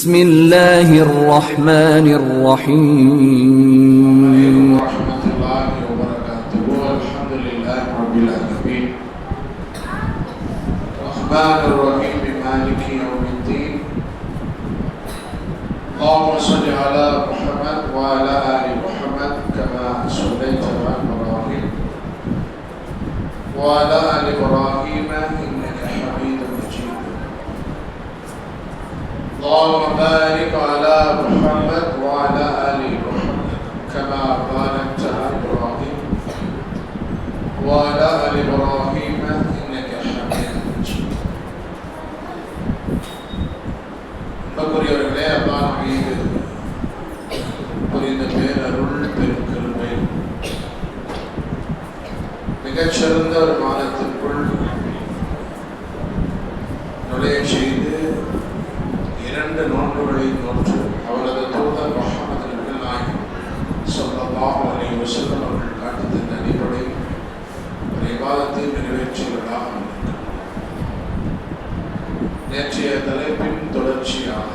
بسم الله الرحمن الرحيم ورحمة الله وبركاته. الحمد لله رب العالمين الرحمن الرحيم مالك يوم الدين. اللهم صل على محمد وعلى آل محمد كما صليت على إبراهيم وعلى آل إبراهيم إنك حميد مجيد. اللهم بارك على محمد وعلى آل محمد كما باركت على إبراهيم وعلى آل إبراهيم إنك حميد مجيد. அன்புக்குரியவர்களே, அல்லாஹ் மீது புரிந்த பேரருள் பெருங்கருணை மிகச்சிறந்த ஒரு மாதத்திற்குள் நுழைய செய்து 2 நோன்புகளை நோற்று அவரது தூதர் முஹம்மது நபிகள் நாயகம் ஸல்லல்லாஹு அலைஹி வஸல்லம் அவர்கள் காட்டித்தந்த அடிப்படையில் ஒரு இபாதத்தை நிறைவேற்றியவர்களாக இருக்கிறோம். நேற்றைய தலைப்பின் தொடர்ச்சியாக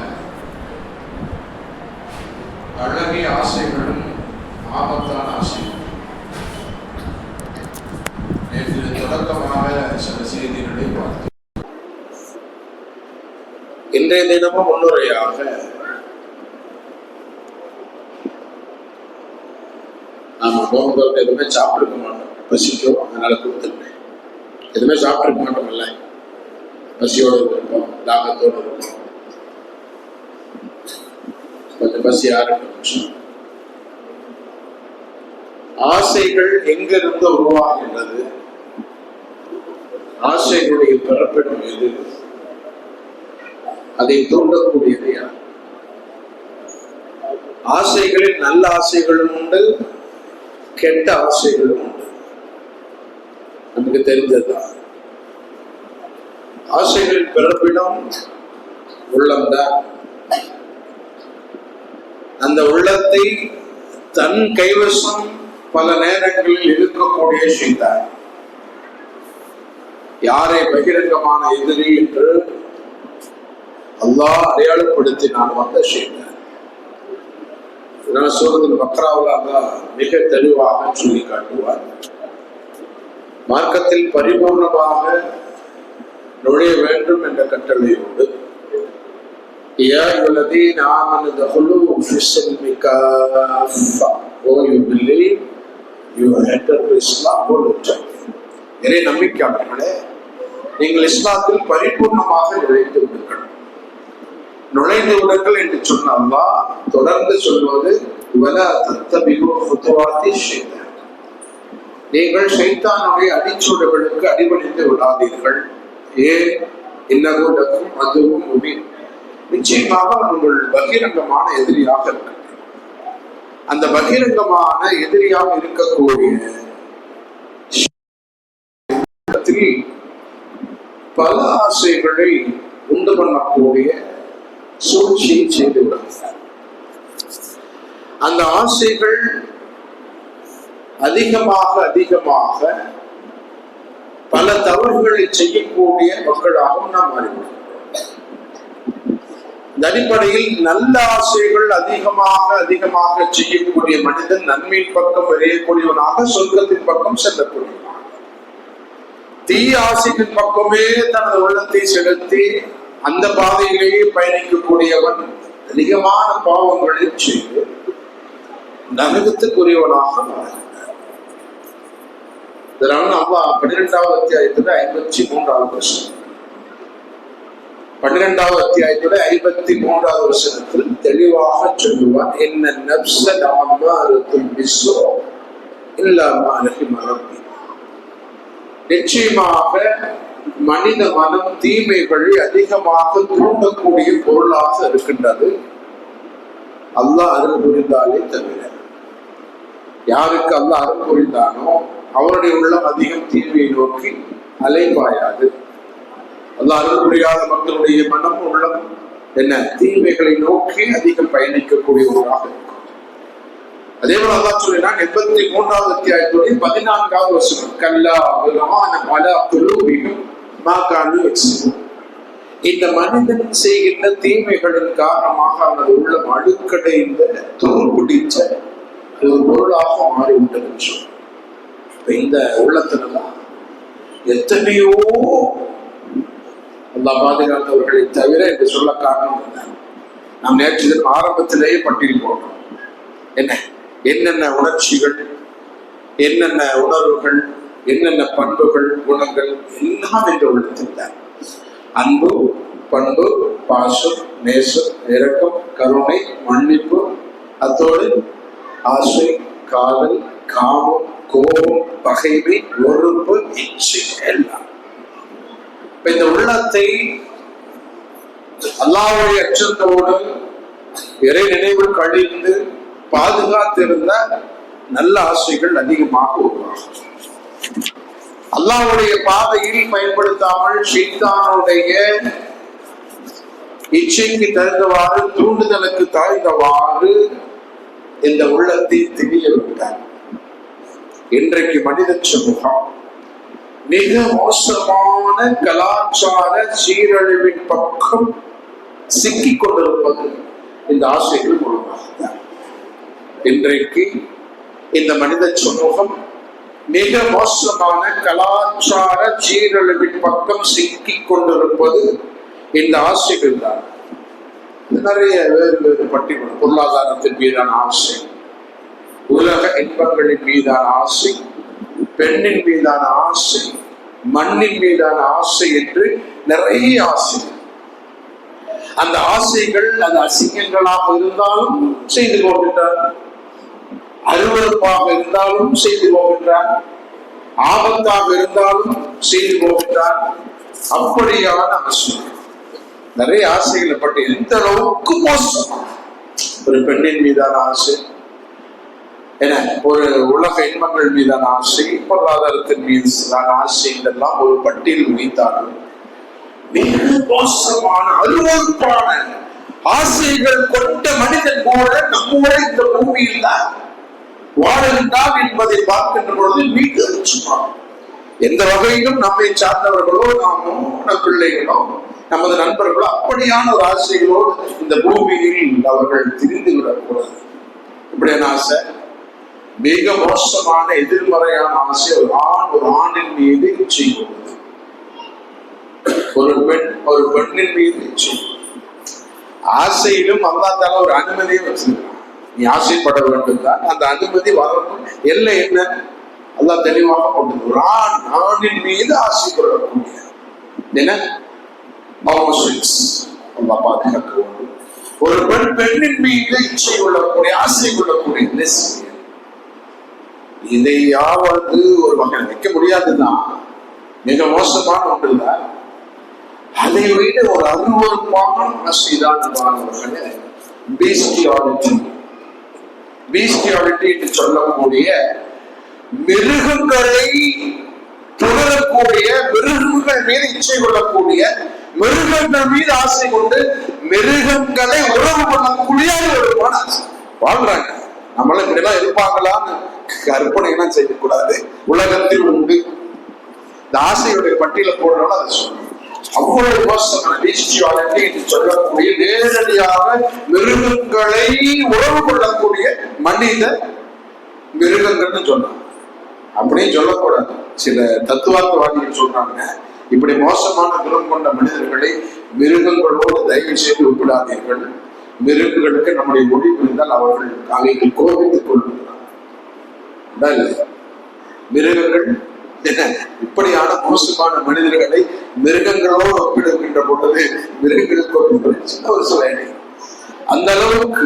அழகிய ஆசைகளும் ஆபத்தான ஆசைகளும். நேற்று தொடக்கமாக சில செய்திகளை பார்த்தோம். இன்றைய தினமும் முன்னுரையாக நாம போகும்போது எதுவுமே சாப்பிட்டுருக்க மாட்டோம், பசிக்கும், அதனால கொடுத்துருக்கேன். எதுவுமே சாப்பிட்டுருக்க மாட்டோம்ல, பசியோடு இருப்போம், தாகத்தோடு இருப்போம், கொஞ்சம் பசியா இருக்கும். ஆசைகள் எங்கிருந்து உருவாகின்றது? ஆசைகளுடைய பிறப்பிடம் எது? அதை தூண்டக்கூடியது யார்? ஆசைகளில் நல்ல ஆசைகளும் உண்டு, கெட்ட ஆசைகளும் உண்டு. நமக்கு தெரிஞ்சதுதான். ஆசைகளின் பிறப்பிடம் உள்ளம்தான். அந்த உள்ளத்தை தன் கைவசம் பல நேரங்களில் இருக்கக்கூடிய செய்தார். யாரை பகிரங்கமான எதிரி என்று அல்லாஹ் அடையாளப்படுத்தினான் வந்த செய்தார். சூரத்துல் பக்ராவில் அல்லாஹ் மிக தெளிவாக சொல்லி காட்டுவார். மார்க்கத்தில் பரிபூர்ணமாக நுழைய வேண்டும் என்ற கட்டளையோடு யா அய்யுஹல்லதீன ஆமனு துஹுலூ ஃபிஸ்ஸில்மி காஃபா ஓ யூ பிலீவ் யூ என்டர் இஸ்லாம் ஹோல்ட்லி. இறை நம்பிக்கையாளர்களே, நீங்கள் இஸ்லாத்தில் பரிபூர்ணமாக நுழைந்து விடுங்கள். நுழைந்து விடுங்கள் என்று சொன்ன அல்லாஹ் தொடர்ந்து சொல்வது வலா தத்தபிஉ குதுவாத்தி ஷைத்தான். நீங்கள் ஷைத்தானுடைய அடிச்சுவடுகளுக்கு அடிபணிந்து விடாதீர்கள். ஏன்? இன்னஹு லகும் அதுவும் முபீன். நிச்சயமாக உங்கள் பகிரங்கமான எதிரியாக இருக்கிறது. அந்த பகிரங்கமான எதிரியாக இருக்கக்கூடிய பல ஆசைகளை உண்டு பண்ணக்கூடிய சூழ்ச்சியை செய்து விடுகிறார். அந்த ஆசைகள் அதிகமாக பல தவறுகளை செய்யக்கூடிய மக்களாகவும் நாம் மாறிவிடுகிறோம். இந்த அடிப்படையில் நல்ல ஆசைகள் அதிகமாக செய்யக்கூடிய மனிதன் நன்மையின் பக்கம் விரையக்கூடியவனாக, சொர்க்கத்தின் பக்கம் செல்லக்கூடியவன். தீய ஆசைகளின் பக்கமே தனது உள்ளத்தை செலுத்தி அந்த பாதையிலேயே பயணிக்கக்கூடியவன் அதிகமான பாவங்களை செய்து நரகத்துக்குரியவனாக மாறுகிறார். இதனால அல்லாஹ் 12வது அத்தியாயத்துல 53வது வசனம் 12வது அத்தியாயத்துல 53வது வசனத்தில் தெளிவாக சொல்லுவார். என்ன நப்ஸ லஅம்மாரத்துன் பிஸ்ஸூ இல்லா மா ரஹிம ரப்பி. நிச்சயமாக மனித மனம் தீமைகளை அதிகமாக தூண்டக்கூடிய பொருளாக இருக்கின்றது, அல்லாஹ் அருள் புரிந்தாலே தவிர. யாருக்கு அல்லாஹ் அருள் புரிந்தானோ அவருடைய உள்ளம் அதிகம் தீமையை நோக்கி அலைபாயாது. அல்லாஹ் அருள் புரியாத மக்களுடைய மனம் உள்ளம் என்ன தீமைகளை நோக்கி அதிகம் பயணிக்கக்கூடியவராக இருக்கும். அதே போல அல்லாஹ் சொல்லினான் 83வது அத்தியாயத்துடைய 14வது வசனம், கல்லா பல் ரான அலா குலூபிஹிம் மா கானூ யக்ஸிபூன். இந்த மனிதன் செய்கின்ற தீமைகளின் காரணமாக அவனது உள்ளம் அழுக்கடைந்த துருப்பிடிச்ச ஒரு பொருளாக மாறிவிட்டது. இந்த உள்ளத்தில்தான் எத்தனையோ அல்லாஹ் பாதுகாத்தவர்களை தவிர என்று சொல்ல காரணம் இல்லை. நாம் நேற்று தினம் ஆரம்பத்திலேயே பட்டியல் போட்டோம். என்னென்ன உணர்ச்சிகள், என்னென்ன உணர்வுகள், என்னென்ன பண்புகள், குணங்கள் எல்லாம் இந்த உள்ளத்தில் தான். அன்பு, பண்பு, பாசம், நேசம், இரக்கம், கருணை, மன்னிப்பு, அத்தோடு ஆசை, காதல், காமம், கோபம், பகைமை, வெறுப்பு, இச்சை எல்லாம். இந்த உள்ளத்தை அல்லாஹ்வுடைய அச்சத்தோடு இறை நினைவு கழிந்து பாதுகாத்திருந்த நல்ல ஆசைகள் அதிகமாக உருவாகும். அல்லாஹ்வுடைய பாதையில் பயன்படுத்தாமல் ஷைத்தானுடைய இச்சைக்கு தகுந்தவாறு, தூண்டுதலுக்கு தாழ்ந்தவாறு இந்த உள்ளத்தை திணிய விட்டார். இன்றைக்கு மனித சமூகம் மிக மோசமான கலாச்சார சீரழிவின் பக்கம் சிக்கிக் கொண்டிருப்பது இந்த ஆசைகள் மூலமாக. இன்றைக்கு இந்த மனித சமூகம் மிக மோசமான கலாச்சார சீரழிவின் பக்கம் சிக்கிக் கொண்டிருப்பது இந்த ஆசைகள் தான். நிறைய வேறு வேறு பட்டியல். பொருளாதாரத்தின் மீதான ஆசை, உலக இன்பங்களின் மீதான ஆசை, பெண்ணின் மீதான ஆசை, மண்ணின் மீதான ஆசை என்று நிறைய ஆசை. அந்த ஆசைகள் அது அசிங்கங்களாக இருந்தாலும் செய்து போகின்றார், அருவருப்பாக இருந்தாலும் செய்து போகின்றார், ஆபத்தாக இருந்தாலும் செய்து போகின்றார். அப்படியான ஆசை, நிறைய ஆசைகளை பற்றி எந்த அளவுக்கு மோசம். ஒரு பெண்ணின் மீதான ஆசை, ஒரு உலக இன்பங்கள் மீதான ஆசை, பொருளாதாரத்தின் மீதான ஆசை, இதெல்லாம் ஒரு பட்டியல் வைத்தார்கள். மிக மோசமான அருவருப்பான ஆசைகள் கொண்ட மனிதன் கூட நம்மோட இந்த பூமியில் தான் வாழ்கின்றான் என்பதை பார்க்கின்ற பொழுது மிக சும்மா. எந்த வகையிலும் நம்மை சார்ந்தவர்களோ, நாமோ, நம் பிள்ளைகளோ, நமது நண்பர்களோ அப்படியான ஒரு ஆசைகளோடு இந்த பூமியில் அவர்கள் திரிந்து விடக்கூடாது. இப்படியான ஆசை மிக மோசமான எதிர்மறையான ஆசை. ஒரு ஆணின் மீது இச்சை கொள்வது, ஒரு பெண்ணின் மீது இச்சை. ஆசையிலும் அல்லாஹ் ஒரு அனுமதியை வச்சிருக்கான். நீ ஆசைப்பட வேண்டும் தான், அந்த அனுமதி வரணும். எல்லை என்ன அல்லாஹ் தெளிவாக கொண்டு. ஒரு ஆணின் மீது ஆசை கொள்ளக்கூடிய பாதுகாக்க வேண்டும். ஒரு பெண்ணின் மீது இச்சை கொள்ளக்கூடிய, ஆசை கொள்ளக்கூடிய, இதையாவது ஒரு வகை வைக்க முடியாதுதான். மிக மோசமான ஒன்றுதான். அதை விட ஒரு அருவருப்பான பீஸ்டியாலிட்டி என்று சொல்லக்கூடிய மிருகங்களை புணரக்கூடிய, மிருகங்கள் மீது இச்சை கொள்ளக்கூடிய, மிருகங்கள் மீது ஆசை கொண்டு மிருகங்களை உறவு கொள்ளக்கூடிய ஒரு மனசு வாழ்றாங்க. நம்மள இப்படிலாம் இருப்பாங்களான்னு கற்பனை எல்லாம் செய்யக்கூடாது. உலகத்தில் உண்டு. இந்த ஆசையுடைய பட்டியல போடுறோம். அதை சொல்லுங்க. அவ்வளவு மோசமான பீஸ்டியாலிட்டி என்று சொல்லக்கூடிய, நேரடியாக மிருகங்களை உறவு கொள்ளக்கூடிய மனித மிருகங்கள்னு சொன்னாங்க. அப்படின்னு சொல்லக்கூடாது. சில தத்துவார்த்தவாதிகள் சொல்றாங்க, இப்படி மோசமான குணம் கொண்ட மனிதர்களை மிருகங்களோடு தயவு செய்து ஒப்பிடாதீர்கள். மிருகங்களுக்கு நம்முடைய மொழி புரிந்தால் அவர்கள் அவைகள் கோபித்துக் கொள்கிறார்கள். மிருகங்கள் இப்படியான மோசமான மனிதர்களை மிருகங்களோடு ஒப்பிடுகின்ற பொழுது மிருகங்களுக்கு ஒரு சில அந்த அளவுக்கு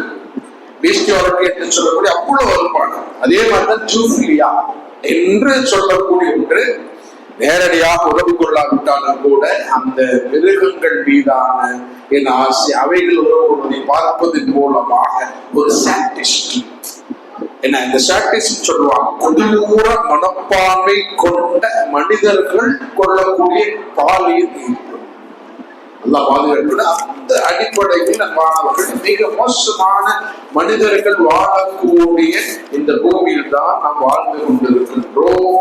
பீஸ்டியாலிட்டி என்று சொல்லக்கூடிய அவ்வளவு வருமான. அதே மாதிரிதான் ஜூஃபிலியா என்று சொல்லக்கூடிய ஒன்று. நேரடியாக உறவு கொள்ளாவிட்டாலும் கூட அந்த மிருகங்கள் மீதான என் ஆசை, அவைகள் உறவுகளை பார்ப்பதன் மூலமாக ஒரு சாட்டிஸ்ட் இந்த சாட்டிஸ்ட் சொல்லுவாங்க, கொடூர மனப்பான்மை கொண்ட மனிதர்கள் கொள்ளக்கூடிய பாலியல் ஈர்ப்பு. நல்லா பாதுகாப்பு. அந்த அடிப்படையில் மாணவர்கள் மிக மோசமான மனிதர்கள் வாழக்கூடிய இந்த பூமியில் தான் நாம் வாழ்ந்து கொண்டிருக்கின்றோம்.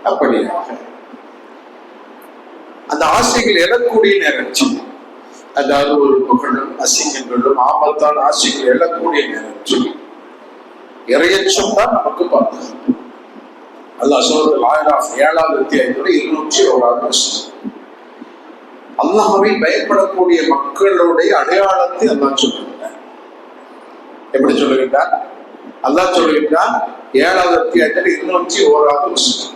அப்படியாக அந்த ஆசைகள் எழக்கூடிய நேரம், அதாவது ஒரு புகழும் அசிங்கங்களும் ஆபத்தான ஆசைகள் எழக்கூடிய நேரம் இறையச்சம் தான் நமக்கு பாதுகாப்பு. அல்லாஹ் சூரத்துல் ஆராஃப் 7வது அத்தியாயத்தோட 201வது வசனம். அல்லாஹ்வை பயப்படக்கூடிய மக்களுடைய அடையாளத்தை அல்லாஹ் சொல்லுகிறார். எப்படி சொல்லுகின்றார்? அல்லாஹ் சொல்லுகின்றார் 7வது அத்தியாயத்தில் 201வது வசனம்.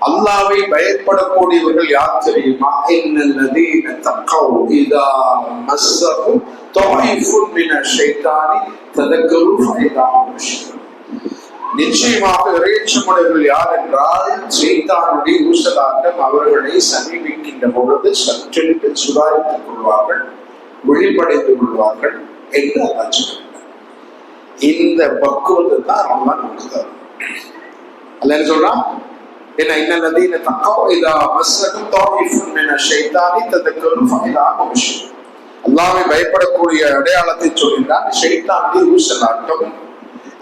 அல்லாஹ்வை பயப்படக்கூடியவர்கள் யார் தெரியுமா? இன்னல்லதீன தக்கவு இதா மஸ்ஸஹும் தாயிஃபுன் மினஷ் ஷைத்தானி ததக்கரு ஃபைதாஹும் முஷ்ரிகூன். நிச்சயமாக இறையச்சமுடையவர்கள் யார் என்றால், ஷைத்தானுடைய ஊசலாட்டம் அவர்களை சமீபிக்கின்ற பொழுது சற்றென்று சுதாரித்துக் கொள்வார்கள், விழிப்படைந்து கொள்வார்கள் என்று அல்லாஹ் சொல்கிறார். இந்த பக்குவத்தை தான் ரமலான் நமக்கு தரும். அல்லாஹ் என்ன சொல்றான்? என்ன இன்னல்லதீன தக்கவு இதா மஸ்ஸஹும் தாயிஃபுன் மினஷ் ஷைத்தானி ததக்கரு ஃபைதாஹும் முஷ்ரிகூன். அல்லாஹ்வை பயப்படக்கூடிய அடையாளத்தை சொல்கிறான். ஷைத்தானுடைய ஊசலாட்டம்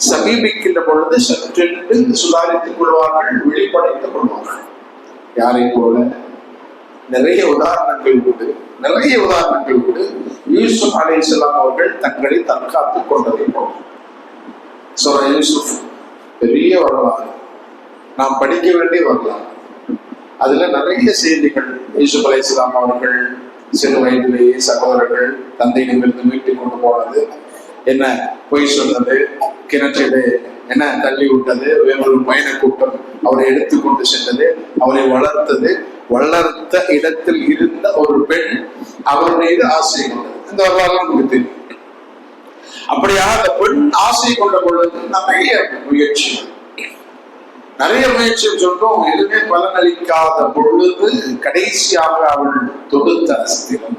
சமீபிக்கின்ற பொழுது சற்றென்று சுதாரித்துக் கொள்வார்கள், வெளிப்படைத்துக் கொள்வார்கள். யாரை போல? நிறைய உதாரணங்கள் உண்டு. யூசுப் அலைஹிஸ்ஸலாம் அவர்கள் தங்களை தற்காத்துக் கொண்டதை போல. சூரா யூசுப் பெரிய வரலாறு, நாம் படிக்க வேண்டிய வரலாறு. அதுல நிறைய செய்திகள். யூசுப் அலைஹிஸ்ஸலாம் அவர்கள் சிறு வயதிலேயே சகோதரர்கள் தந்தையிடமிருந்து மீட்டுக் கொண்டு போனது, என்ன பொய் சொன்னது, கிணற்றிலே என்ன தள்ளி விட்டது, வேறொரு பயண கூட்டம் அவரை எடுத்துக்கொண்டு சென்றது, அவரை வளர்த்த இடத்தில் இருந்த ஒரு பெண் அவர் மீது ஆசை கொண்டது. இந்த வரலாறு நமக்கு தெரியும். அப்படியா அந்த பெண் ஆசை கொண்ட பொழுது நிறைய முயற்சி சொல்றோம். எதுவுமே பலனளிக்காத பொழுது கடைசியாக அவள் தொடுத்த அஸ்திரம்,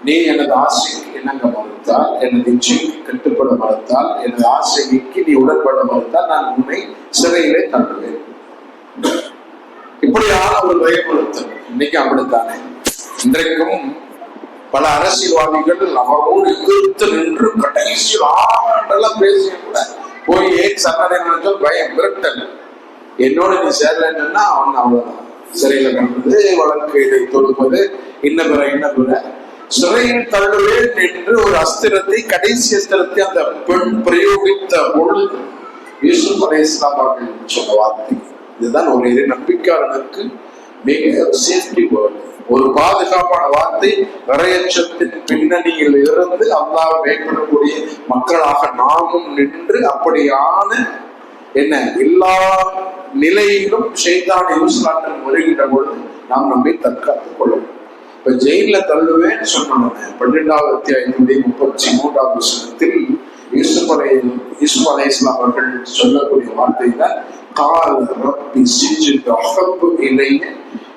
நீ எனது ஆசைக்கு இணங்க மறுத்தால், எனது இச்சைக்கு கட்டுப்பட மறுத்தால், எனது ஆசைக்கு நீ உடன்பட மறுத்தால் நான் உன்னை சிறையிலே தள்ளுவேன். இப்படியான ஒரு பயமுறுத்தல். இன்னைக்கு அப்படித்தானே. இன்றைக்கும் பல அரசியல்வாதிகள் அவரோடு எதிர்த்து நின்று கடைசியில் ஆண்டெல்லாம் பேசிய கூட போய் சரணடைஞ்ச பயம் விரட்டல். என்னோட நீ சேரலன்னா அவன் அவ்வளவுதான், சிறையில கண்டது, வழக்கு இதை தொடுப்பது, இன்ன பிற சிறையில் தள்ளுவேன் என்று ஒரு அஸ்திரத்தை, கடைசி அஸ்திரத்தை அந்த பெண் பிரயோகித்த பொழுது யூசுப் அலைஹிஸ்ஸலாம் அவர்கள் சொன்ன வார்த்தை இதுதான். ஒரு நம்பிக்கையாளனுக்கு மிக சேஃப்டி வேர்டு, ஒரு பாதுகாப்பான வார்த்தை. இறையச்சத்தின் பின்னணியில் இருந்து அல்லாஹ்வை பயப்படக்கூடிய மக்களாக நாமும் நின்று அப்படியான என்ன எல்லா நிலையிலும் ஷைத்தான் யூசுலாட்டம் வருகின்ற பொழுது நாம் நம்மை தற்காத்துக் கொள்ளணும். இப்ப ஜெயில தள்ளுவேன்னு சொன்னாங்க. 12வது அத்தியாயத்தினுடைய 33வது வசனத்தில் யூசுப் அலைஹிஸ்ஸலாம் அவர்கள் சொல்லக்கூடிய வார்த்தை தான், கால ரப்பி சிஜ்னு அஹப்பு இலைய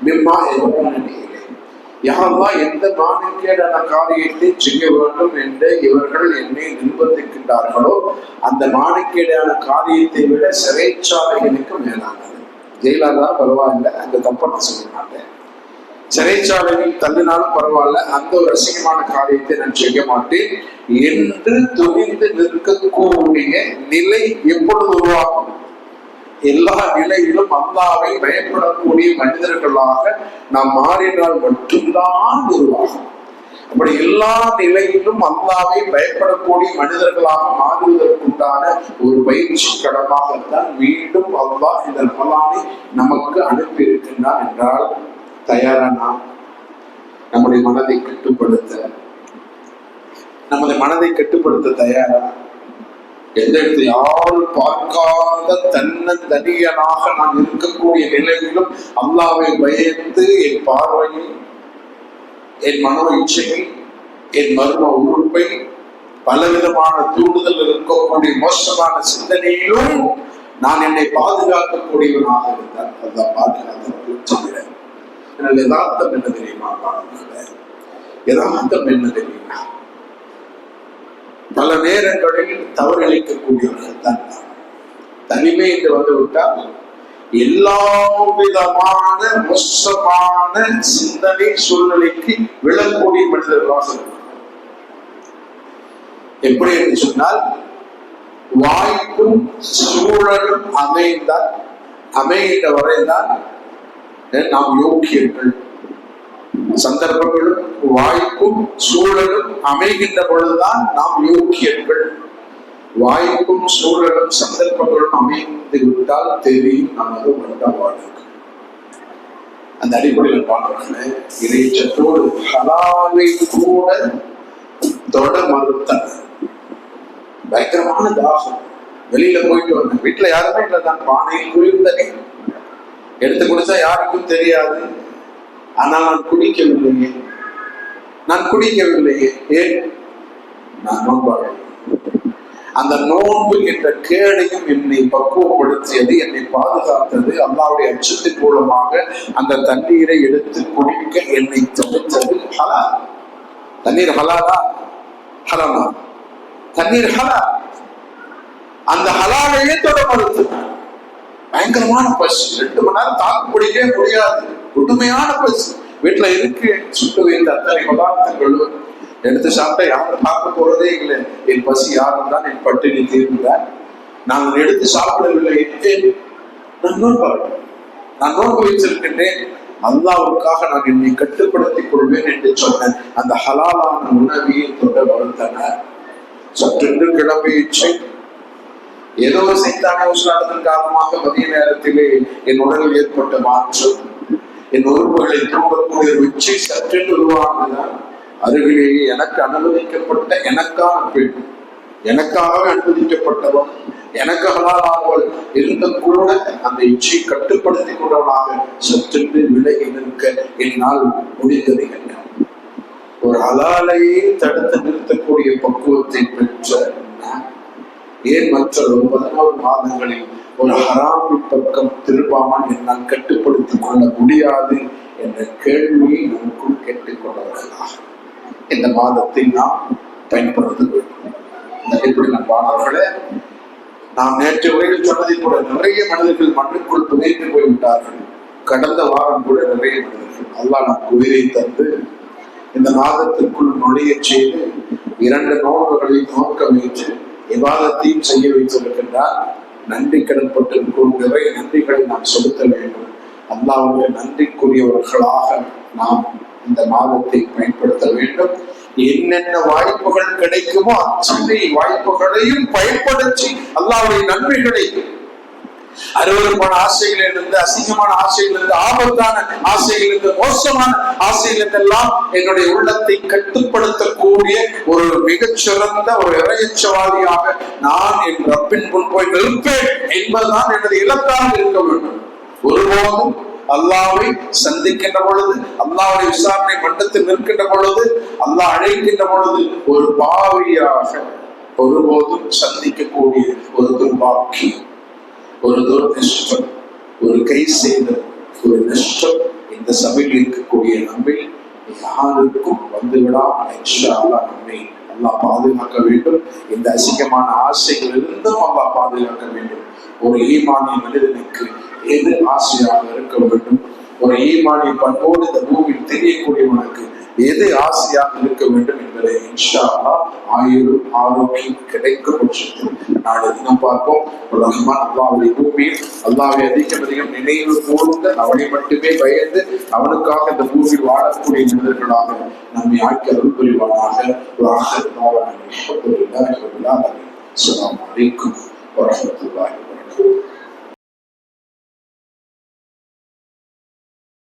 மிம்மா யதுஊனனி இலைஹி. யாரெல்லாம் எந்த நாணுக்கேடான காரியத்தை செய்ய வேண்டும் என்று இவர்கள் என்னை நிர்பந்திக்கின்றார்களோ அந்த நாணுக்கேடான காரியத்தை விட சிறைச்சாலைகளுக்கு மேலானது. ஜெயிலா தான் பரவாயில்லை, அந்த தப்பை நான் சொல்ல மாட்டேன். சிறைச்சாலையில் தள்ளினாலும் பரவாயில்ல, அந்த ஒரு அசிங்கமான காரியத்தை நான் செய்ய மாட்டேன் என்று துணிந்து நிற்கக்கூடிய நிலை எப்பொழுது உருவாகும்? எல்லா நிலையிலும் அல்லாஹ்வை பயப்படக்கூடிய மனிதர்களாக நாம் மாறினால் மட்டும்தான் உருவாகும். அப்படி எல்லா நிலையிலும் அல்லாஹ்வை பயப்படக்கூடிய மனிதர்களாக மாறுவதற்குண்டான ஒரு பயிற்சி கடமாகத்தான் மீண்டும் அல்லாஹ் இந்த ரமலானை நமக்கு அனுப்பி இருக்கின்றான் என்றால் தயாரானா? நமது மனதை கட்டுப்படுத்த தயாரா? எந்த இடத்துல யாரும் பார்க்காத தன்னந்தனியனாக நான் இருக்கக்கூடிய நிலையிலும் அல்லாஹ்வை பயந்து என் பார்வையை, என் மனோ இச்சையை, என் மர்ம உறுப்பை, பலவிதமான தூண்டுதல் இருக்கக்கூடிய மோசமான சிந்தனையிலும் நான் என்னை பாதுகாக்கக்கூடியவனாக இருந்தால் அதான் பாதுகாத்து. யதார்த்தம் என்ன தெரியுமா? யதார்த்தம் என்ன தெரியுமா? பல நேரங்களில் தவறளிக்கக்கூடியவர்கள் தான். தனிமை என்று வந்து விட்டால் எல்லா விதமான மோசமான சிந்தனை சூழ்நிலைக்கு விழக்கூடிய மனிதர்களாக இருக்கிறார். எப்படி என்று சொன்னால், வாய்ப்பும் சூழலும் அமைகின்ற வரைதான் நாம் யோக்கியர்கள். சந்தர்ப்பங்களும் வாய்ப்பும் சூழலும் அமைகின்ற பொழுதுதான் நாம் யோக்கியர்கள். வாய்ப்பும் சூழலும் சந்தர்ப்பங்களும் அமைந்து விட்டால் தெரியும் நமது வந்த வாழ்க்கை. அந்த அடிப்படையில் பார்க்கிறேன், இறைச்சத்தோடு ஹலாலை கூட தொட மறுத்தனர். பயங்கரமான தாகம். வெளியில போயிட்டு வந்தேன், வீட்டுல யாருமே இல்லை, தான் பானையில் குளிர்ந்தனே, எடுத்து குடிச்சா யாருக்கும் தெரியாது. ஆனால் நான் குடிக்கவில்லையே. ஏன்? நான் நோன்பாளி. அந்த நோன்பு என்ற கேடையும் என்னை பக்குவப்படுத்தியது, என்னை பாதுகாத்தது. அல்லாஹ்வுடைய அச்சத்தின் மூலமாக அந்த தண்ணீரை எடுத்து குடிக்க என்னை தடுத்தது. ஹலால். தண்ணீர் ஹலாலா ஹராமா? தண்ணீர் ஹலால். அந்த ஹலாலையே தொட மறுத்தது. பயங்கரமான பசு. 2 மணி நேரம் தாக்கு பிடிக்கவே முடியாது. கொடுமையான பசு. வீட்டுல இருக்கு, சுட்டு வைத்த அத்தனை பதார்த்தங்களும் எடுத்து சாப்பிட்டா யாரும் பார்க்க போறதே இல்லை. என் பசி யாரும் தான் என் பட்டினி தீர்ந்தார். நான் எடுத்து சாப்பிடவில்லை. நான் நோன்பு வைத்திருக்கின்றேன். அல்லாஹ்வுக்காக நான் என்னை கட்டுப்படுத்திக் கொள்வேன் என்று சொன்ன அந்த ஹலாலான உணவியை தொட மறுத்தனர். சற்றென்று கிளம்பியிற்று. ஏதோ சைத்தான உஷ்ணத்தின் காரணமாக மதிய நேரத்திலே என் உடலில் ஏற்பட்ட மாற்றம், என் உறுப்புகளை தூண்டக்கூடிய உச்சி சற்றென்று உருவானதான். அருகிலேயே எனக்கு அனுமதிக்கப்பட்ட எனக்கான பெண், எனக்காகவே அனுமதிக்கப்பட்டவன், எனக்கு ஹலாலானவள் இருந்த கூட அந்த இச்சை கட்டுப்படுத்திக் கொண்டவனாக சற்றென்று விலகி நிற்க என்னால் முடிந்தது என்ன? ஒரு ஹலாலையே தடுத்து நிறுத்தக்கூடிய பக்குவத்தை பெற்ற ஏன் மற்ற 14 மாதங்களில் ஒரு ஹராமின் பக்கம் திரும்பாமல் என்னால் கட்டுப்படுத்திக் கொள்ள முடியாது என்ற கேள்வியை நமக்குள் கேட்டுக்கொண்டவர்களாக இந்த மாதத்தை நாம் பயன்படுத்த வேண்டும். எப்படி நண்பானவர்களே, நாம் நேற்று உரையில் சொன்னதை கூட நிறைய மனிதர்கள் மண்ணுக்குள் புதைந்து போய்விட்டார்கள். கடந்த வாரம் கூட நிறைய மனிதர்கள் அல்லாஹ் நமக்கு உயிரை தந்து இந்த மாதத்திற்குள் நுழைய செய்து 2 நோன்புகளை நோக்க வைத்து விவாதத்தையும் செய்ய வைத்திருக்கின்றார். நன்றி கடன் பட்டிருக்கும் நிறைய நன்றிகளை நாம் செலுத்த வேண்டும். அல்லாஹ்வுக்கு நன்றிக்குரியவர்களாக நாம் இந்த மாதத்தை பயன்படுத்த வேண்டும். என்னென்ன வாய்ப்புகள் கிடைக்குமோ அத்தனை வாய்ப்புகளையும் பயன்படுத்தி அல்லாஹ்வுடைய நன்மைகளை, அருவருப்பான ஆசைகளிலிருந்து, அசிங்கமான ஆசைகளிலிருந்து, ஆபத்தான ஆசைகளிலிருந்து, மோசமான ஆசைகளெல்லாம் என்னுடைய உள்ளத்தை கட்டுப்படுத்தக்கூடிய ஒரு மிகச்சிறந்த ஒரு இறையச்சவாதியாக நான் என் ரப்பின் முன் போய் நிற்பேன் என்பதுதான் எனது இலக்காக இருக்க வேண்டும். ஒருபோதும் அல்லாஹ்வை சந்திக்கின்ற பொழுது, அல்லாஹ்வுடைய விசாரணை மண்டத்தில் நிற்கின்ற பொழுது, அல்லாஹ் அழைக்கின்ற பொழுது ஒரு பாவியாக ஒருபோதும் சந்திக்கக்கூடிய ஒரு துர்பாக்கியம், ஒரு துர்நஷ்டம், ஒரு கை செய்த ஒரு நஷ்டம் இந்த சபையில் இருக்கக்கூடிய நம்மை யாருக்கும் வந்துவிடாமல் இன்ஷா அல்லாஹ் நம்மை அல்லாஹ் பாதுகாக்க வேண்டும். இந்த அசிங்கமான ஆசைகளிலிருந்தும் அல்லாஹ் பாதுகாக்க வேண்டும். ஒரு ஈமானிய மனிதனுக்கு எது ஆசையாக இருக்க வேண்டும்? ஒரு ஈமானிய பண்போடு இந்த பூமியில் தெரியக்கூடியவனுக்கு எது ஆசையாக இருக்க வேண்டும் என்பதை இன்ஷா அல்லாஹ் ஆயுளும் ஆரோக்கியம் கிடைக்கும் பட்சத்தில் நாளை தினம் பார்ப்போம். ரஹ்மான் அல்லாஹ்வுடைய பூமியில் அல்லாஹ்வை அதிகம் நினைவு கூர்ந்து அவனை மட்டுமே பயந்து அவனுக்காக இந்த பூமியில் வாழக்கூடிய மனிதர்களாக நம்மை ஆக்கி அருள் புரிவானாக. அஸ்ஸலாமு அலைக்கும் வரஹ்மத்துல்லாஹி வபரகாத்துஹு.